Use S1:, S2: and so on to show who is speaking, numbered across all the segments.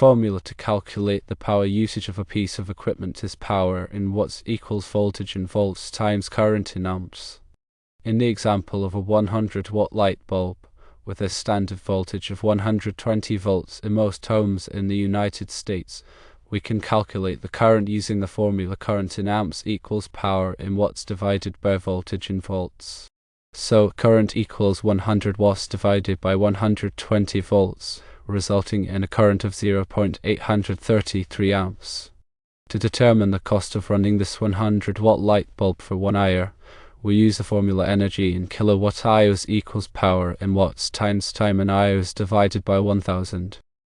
S1: formula to calculate the power usage of a piece of equipment is power in watts equals voltage in volts times current in amps. In the example of a 100-watt light bulb, with a standard voltage of 120 volts in most homes in the United States, we can calculate the current using the formula current in amps equals power in watts divided by voltage in volts. So current equals 100 watts divided by 120 volts, resulting in a current of 0.833 amps. To determine the cost of running this 100-watt light bulb for 1 hour, we use the formula energy in kilowatt hours equals power in watts times time in hours divided by 1000.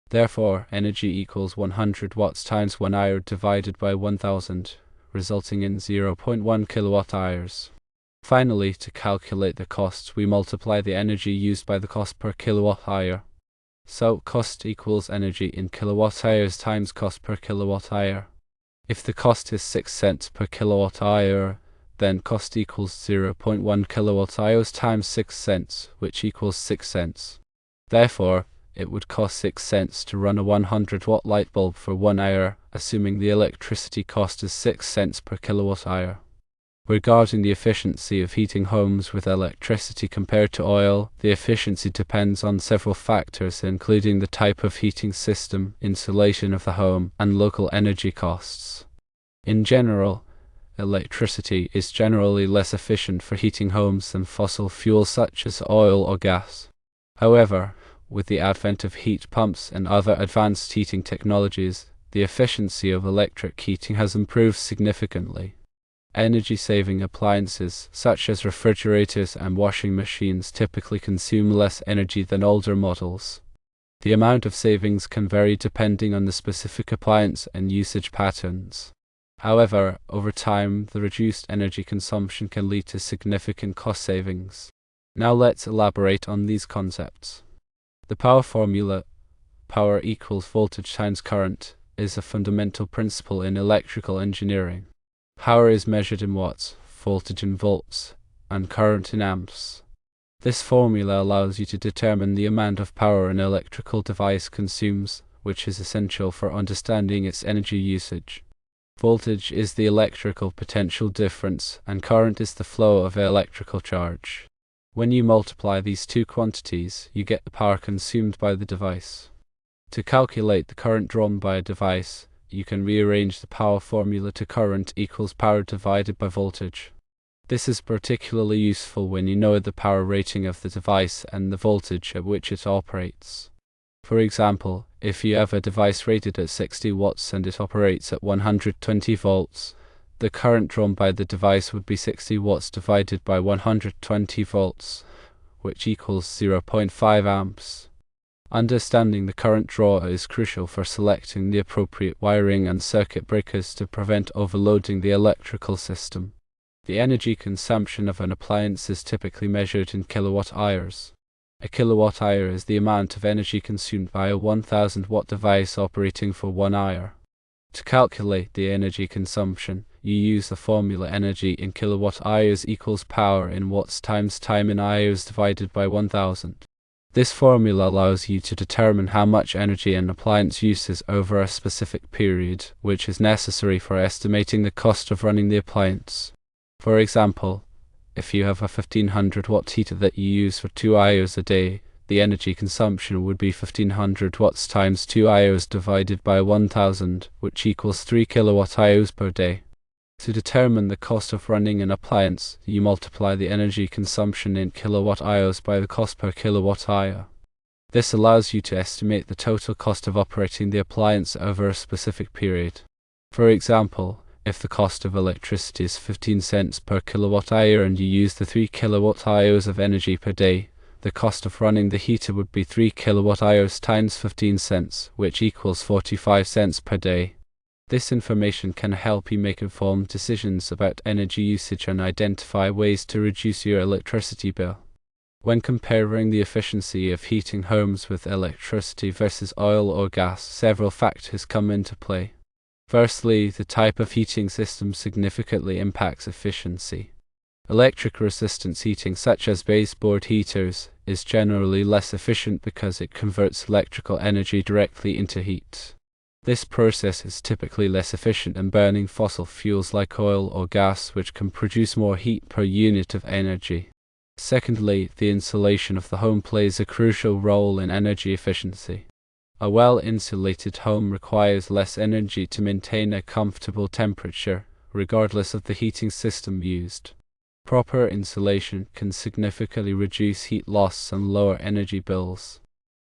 S1: Therefore, energy equals 100 watts times 1 hour divided by 1000, resulting in 0.1 kilowatt hours. Finally, to calculate the cost, we multiply the energy used by the cost per kilowatt hour. So, cost equals energy in kilowatt hours times cost per kilowatt hour. If the cost is 6 cents per kilowatt hour, then cost equals 0.1 kilowatt hours times 6 cents, which equals 6 cents. Therefore, it would cost 6 cents to run a 100-watt light bulb for 1 hour, assuming the electricity cost is 6 cents per kilowatt hour. Regarding the efficiency of heating homes with electricity compared to oil, the efficiency depends on several factors, including the type of heating system, insulation of the home, and local energy costs. In general, electricity is generally less efficient for heating homes than fossil fuels such as oil or gas. However, with the advent of heat pumps and other advanced heating technologies, the efficiency of electric heating has improved significantly. Energy-saving appliances, such as refrigerators and washing machines, typically consume less energy than older models. The amount of savings can vary depending on the specific appliance and usage patterns. However, over time, the reduced energy consumption can lead to significant cost savings. Now let's elaborate on these concepts. The power formula, power equals voltage times current, is a fundamental principle in electrical engineering. Power is measured in watts, voltage in volts, and current in amps. This formula allows you to determine the amount of power an electrical device consumes, which is essential for understanding its energy usage. Voltage is the electrical potential difference, and current is the flow of electrical charge. When you multiply these two quantities, you get the power consumed by the device. To calculate the current drawn by a device, you can rearrange the power formula to current equals power divided by voltage. This is particularly useful when you know the power rating of the device and the voltage at which it operates. For example, if you have a device rated at 60 watts and it operates at 120 volts, the current drawn by the device would be 60 watts divided by 120 volts, which equals 0.5 amps. Understanding the current draw is crucial for selecting the appropriate wiring and circuit breakers to prevent overloading the electrical system. The energy consumption of an appliance is typically measured in kilowatt hours. A kilowatt hour is the amount of energy consumed by a 1000-watt device operating for 1 hour. To calculate the energy consumption, you use the formula energy in kilowatt hours equals power in watts times time in hours divided by 1000. This formula allows you to determine how much energy an appliance uses over a specific period, which is necessary for estimating the cost of running the appliance. For example, if you have a 1500-watt heater that you use for 2 hours a day, the energy consumption would be 1500 watts times 2 hours divided by 1000, which equals 3 kilowatt hours per day. To determine the cost of running an appliance, you multiply the energy consumption in kilowatt hours by the cost per kilowatt hour. This allows you to estimate the total cost of operating the appliance over a specific period. For example, if the cost of electricity is 15 cents per kilowatt hour and you use the 3 kilowatt hours of energy per day, the cost of running the heater would be 3 kilowatt hours times 15 cents, which equals 45 cents per day. This information can help you make informed decisions about energy usage and identify ways to reduce your electricity bill. When comparing the efficiency of heating homes with electricity versus oil or gas, several factors come into play. Firstly, the type of heating system significantly impacts efficiency. Electric resistance heating, such as baseboard heaters, is generally less efficient because it converts electrical energy directly into heat. This process is typically less efficient than burning fossil fuels like oil or gas, which can produce more heat per unit of energy. Secondly, the insulation of the home plays a crucial role in energy efficiency. A well-insulated home requires less energy to maintain a comfortable temperature, regardless of the heating system used. Proper insulation can significantly reduce heat loss and lower energy bills.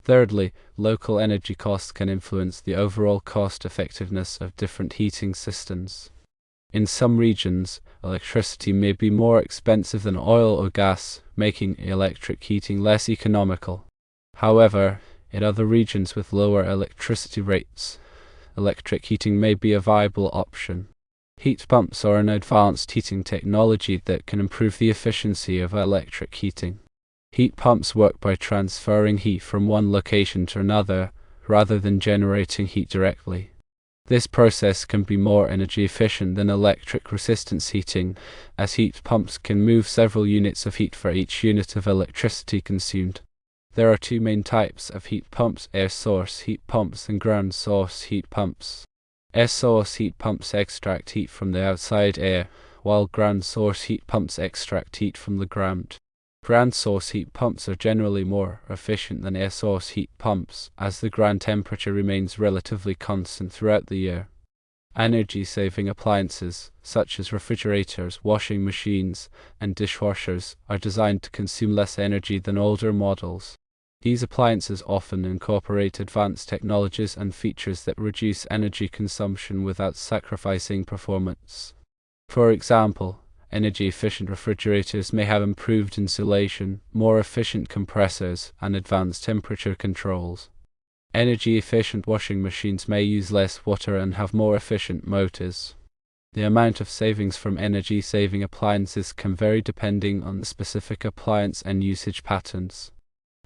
S1: Thirdly, local energy costs can influence the overall cost-effectiveness of different heating systems. In some regions, electricity may be more expensive than oil or gas, making electric heating less economical. However, in other regions with lower electricity rates, electric heating may be a viable option. Heat pumps are an advanced heating technology that can improve the efficiency of electric heating. Heat pumps work by transferring heat from one location to another, rather than generating heat directly. This process can be more energy efficient than electric resistance heating, as heat pumps can move several units of heat for each unit of electricity consumed. There are two main types of heat pumps: air source heat pumps and ground source heat pumps. Air source heat pumps extract heat from the outside air, while ground source heat pumps extract heat from the ground. Ground source heat pumps are generally more efficient than air source heat pumps, as the ground temperature remains relatively constant throughout the year. Energy-saving appliances, such as refrigerators, washing machines, and dishwashers, are designed to consume less energy than older models. These appliances often incorporate advanced technologies and features that reduce energy consumption without sacrificing performance. For example, energy-efficient refrigerators may have improved insulation, more efficient compressors, and advanced temperature controls. Energy-efficient washing machines may use less water and have more efficient motors. The amount of savings from energy-saving appliances can vary depending on the specific appliance and usage patterns.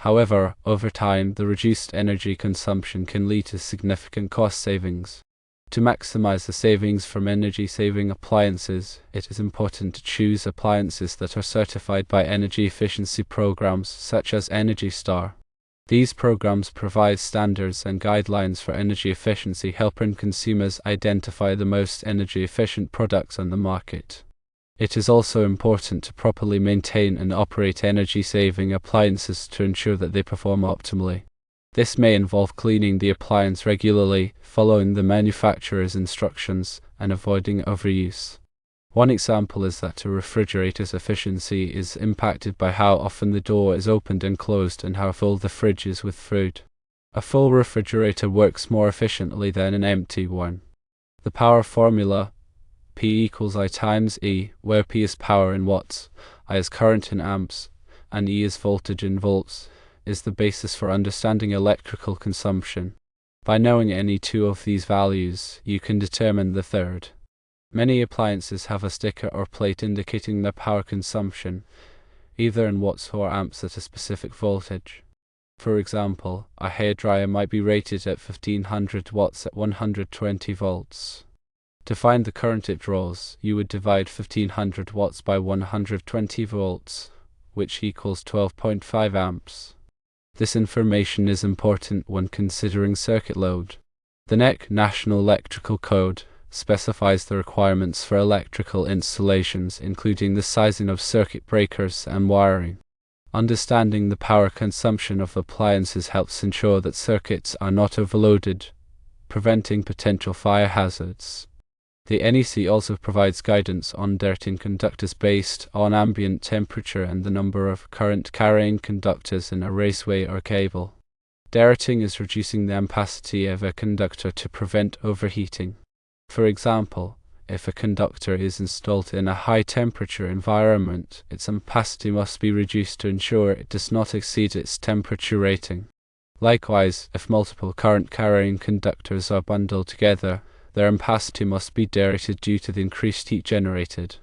S1: However, over time, the reduced energy consumption can lead to significant cost savings. To maximize the savings from energy-saving appliances, it is important to choose appliances that are certified by energy efficiency programs such as Energy Star. These programs provide standards and guidelines for energy efficiency, helping consumers identify the most energy-efficient products on the market. It is also important to properly maintain and operate energy-saving appliances to ensure that they perform optimally. This may involve cleaning the appliance regularly, following the manufacturer's instructions, and avoiding overuse. One example is that a refrigerator's efficiency is impacted by how often the door is opened and closed and how full the fridge is with food. A full refrigerator works more efficiently than an empty one. The power formula, P equals I times E, where P is power in watts, I is current in amps, and E is voltage in volts, is the basis for understanding electrical consumption. By knowing any two of these values, you can determine the third. Many appliances have a sticker or plate indicating their power consumption, either in watts or amps at a specific voltage. For example, a hairdryer might be rated at 1500 watts at 120 volts. To find the current it draws, you would divide 1500 watts by 120 volts, which equals 12.5 amps. This information is important when considering circuit load. The NEC National Electrical Code specifies the requirements for electrical installations, including the sizing of circuit breakers and wiring. Understanding the power consumption of appliances helps ensure that circuits are not overloaded, preventing potential fire hazards. The NEC also provides guidance on dirting conductors based on ambient temperature and the number of current-carrying conductors in a raceway or cable. Dirting is reducing the ampacity of a conductor to prevent overheating. For example, if a conductor is installed in a high-temperature environment, its ampacity must be reduced to ensure it does not exceed its temperature rating. Likewise, if multiple current-carrying conductors are bundled together, their ampacity must be directed due to the increased heat generated.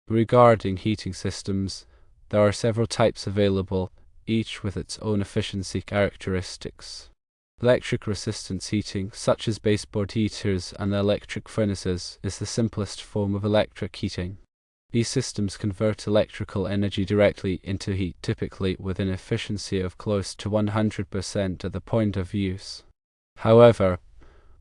S1: Regarding heating systems, there are several types available, each with its own efficiency characteristics. Electric resistance heating, such as baseboard heaters and electric furnaces, is the simplest form of electric heating. These systems convert electrical energy directly into heat, typically with an efficiency of close to 100% at the point of use. However,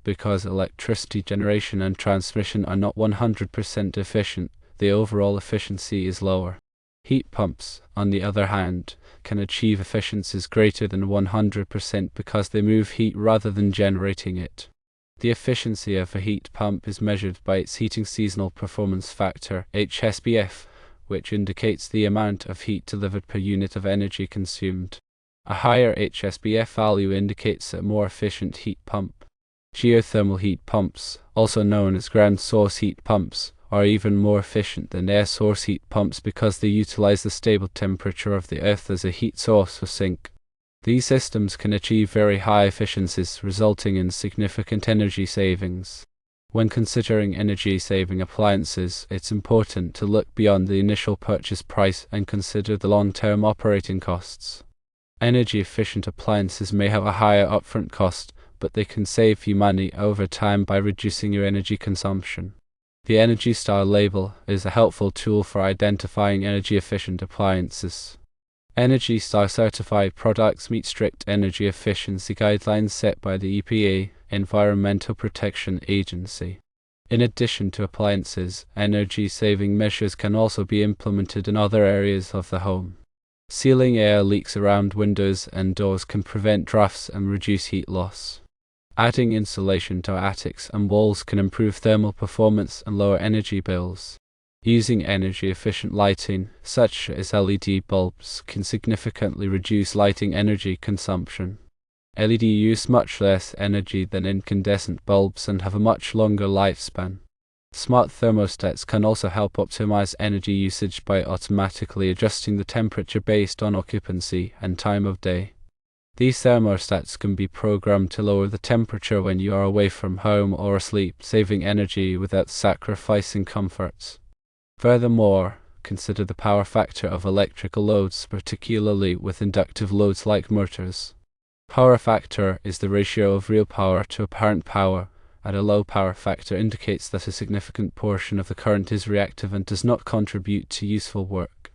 S1: because electricity generation and transmission are not 100% efficient, the overall efficiency is lower. Heat pumps, on the other hand, can achieve efficiencies greater than 100% because they move heat rather than generating it. The efficiency of a heat pump is measured by its heating seasonal performance factor, HSPF, which indicates the amount of heat delivered per unit of energy consumed. A higher HSPF value indicates a more efficient heat pump. Geothermal heat pumps, also known as ground source heat pumps, are even more efficient than air source heat pumps because they utilize the stable temperature of the earth as a heat source for sink. These systems can achieve very high efficiencies, resulting in significant energy savings. When considering energy-saving appliances, it's important to look beyond the initial purchase price and consider the long-term operating costs. Energy-efficient appliances may have a higher upfront cost, but they can save you money over time by reducing your energy consumption. The Energy Star label is a helpful tool for identifying energy-efficient appliances. Energy Star certified products meet strict energy efficiency guidelines set by the EPA, Environmental Protection Agency. In addition to appliances, energy-saving measures can also be implemented in other areas of the home. Sealing air leaks around windows and doors can prevent drafts and reduce heat loss. Adding insulation to attics and walls can improve thermal performance and lower energy bills. Using energy-efficient lighting, such as LED bulbs, can significantly reduce lighting energy consumption. LED use much less energy than incandescent bulbs and have a much longer lifespan. Smart thermostats can also help optimize energy usage by automatically adjusting the temperature based on occupancy and time of day. These thermostats can be programmed to lower the temperature when you are away from home or asleep, saving energy without sacrificing comforts. Furthermore, consider the power factor of electrical loads, particularly with inductive loads like motors. Power factor is the ratio of real power to apparent power. At a low power factor indicates that a significant portion of the current is reactive and does not contribute to useful work.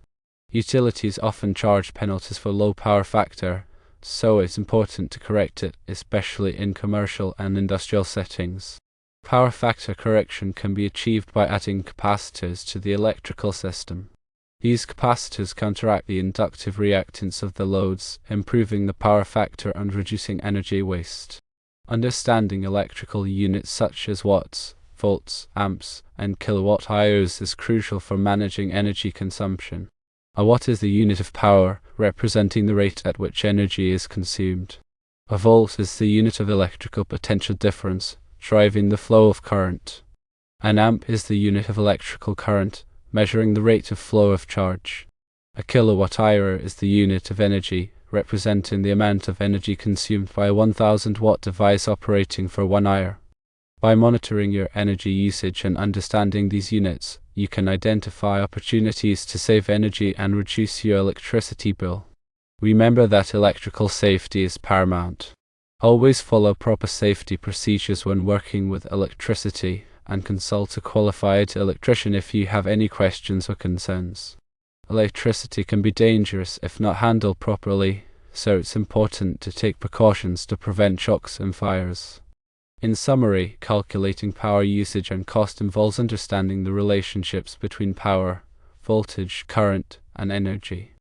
S1: Utilities often charge penalties for low power factor, so it's important to correct it, especially in commercial and industrial settings. Power factor correction can be achieved by adding capacitors to the electrical system. These capacitors counteract the inductive reactance of the loads, improving the power factor and reducing energy waste. Understanding electrical units such as watts, volts, amps, and kilowatt hours is crucial for managing energy consumption. A watt is the unit of power, representing the rate at which energy is consumed. A volt is the unit of electrical potential difference, driving the flow of current. An amp is the unit of electrical current, measuring the rate of flow of charge. A kilowatt hour is the unit of energy, representing the amount of energy consumed by a 1000-watt device operating for 1 hour. By monitoring your energy usage and understanding these units, you can identify opportunities to save energy and reduce your electricity bill. Remember that electrical safety is paramount. Always follow proper safety procedures when working with electricity, and consult a qualified electrician if you have any questions or concerns. Electricity can be dangerous if not handled properly, so it's important to take precautions to prevent shocks and fires. In summary, calculating power usage and cost involves understanding the relationships between power, voltage, current, and energy.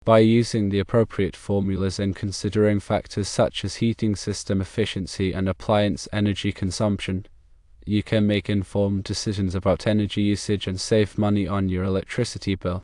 S1: By using the appropriate formulas and considering factors such as heating system efficiency and appliance energy consumption, you can make informed decisions about energy usage and save money on your electricity bill.